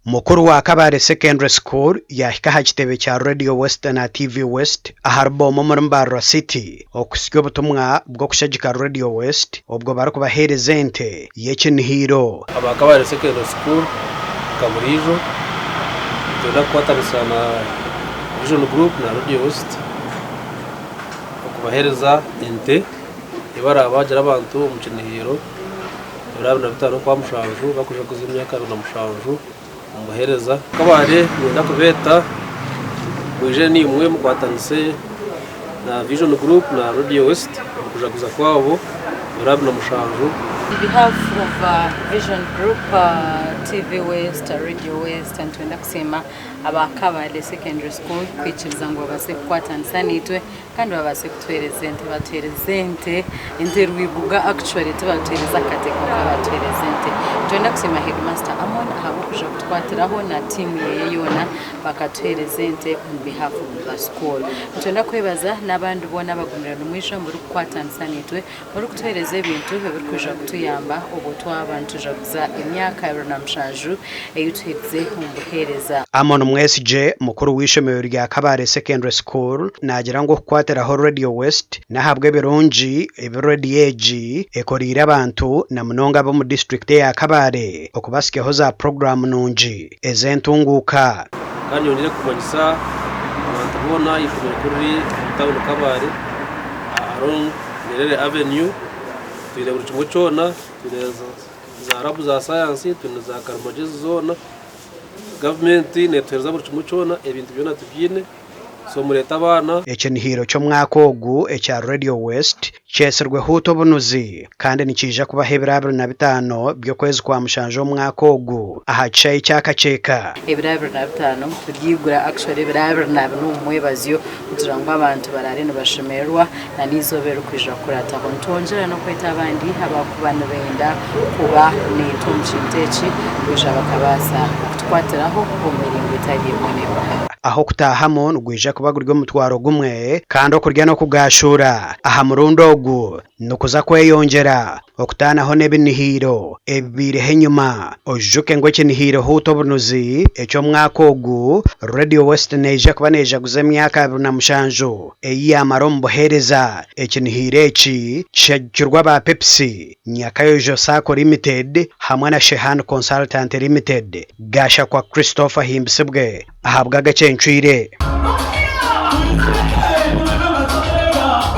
Mukuru wa Kabare Secondary School yahika hakitebe cya Radio West na TV West aharbomo muri Mbarara City okusyo butumwa bwo kushagika Radio West ubwo barakubahereza ente yekinihiro aba Kabare Secondary School Kaburijo tunda kwatanisa na Vision Group na Radio West okubahereza ente ibara abajara abantu mu kinihiro urabona bitano kwa mushanju bakuja kuzimya kabona mushanju umuhereza Kabare nda kubeta buje ni umwe mu kwatanise na Vision Group na Radio West kuja kuza kwabo urabona mushanju. On behalf of Vision Group, TV West, Radio West, and tuenda kusema aba Kabare Secondary School kwiciriza ngo base kwatanisa nitwe kandi babase kutwerezente batwerezente interwibuga actually tubatwereza kateko kabatwerezente tuenda kusema headmaster Amon ahabo kuja kutwatiraho na team ye yona bakatwerezente on behalf of the school tuenda kwebaza nabandi bona bagumira numwisha muri kwatanisa nitwe muri kutwereza ibintu biri kuja kutuyamba ubutwa abantu jabuza imyaka y'abanamshaju eyutwize umbuhereza Amon mwesije mukuru w'ishomero rya Kabare Secondary School nagira ngo kwateraho Radio West nahabwe birungi ebirodieji ekorira abantu na munonga bo mu district ya Kabare okubasikeho za program nungi ezentunguka kandi yonire kuvanyisa abantu bona ifume kuri town Kabare aron Nerere Avenue twire buri kimwe cyona twire za rabu za science twine za Karmaje zona government netwereza buri kimwe cyona ebintu byona tubyine so mureta abana ekinihiro cyo mwakogu echa Radio West cyeserwe huto bunuzi kandi nikija kubahebera 25 byo kwezi kwa mushanjo mwakogu ahacaye cyakaceka ebira 25 turyigura actually ebira 25 n'umwebaziyo kugirango abantu bararene bashemerwa na nizobera kwija kurata ko ntongera no kweta abandi abakubana benda kuba nitumchinteki kwija bakabasa twateraho umiringo itagiye muneba aho kutahamo nugwija kubagurwa mutwaro gumwe kandi okurya no kugashura aha murundogu nukuza kweyongera okutanaho nebinihiro ebirehe nyuma ojuke ngo kinihiro huto bunuzi echo mwakogu Radio West neja kubaneja guze myaka na mushanjo eyamaro hereza ekinihiro echi cyagirwa ba Pepsi Nyakayo Josako Limited hamwe na Shehan Consultant Limited gasha kwa Christopher Himbsebwe ahabwa gacenchwire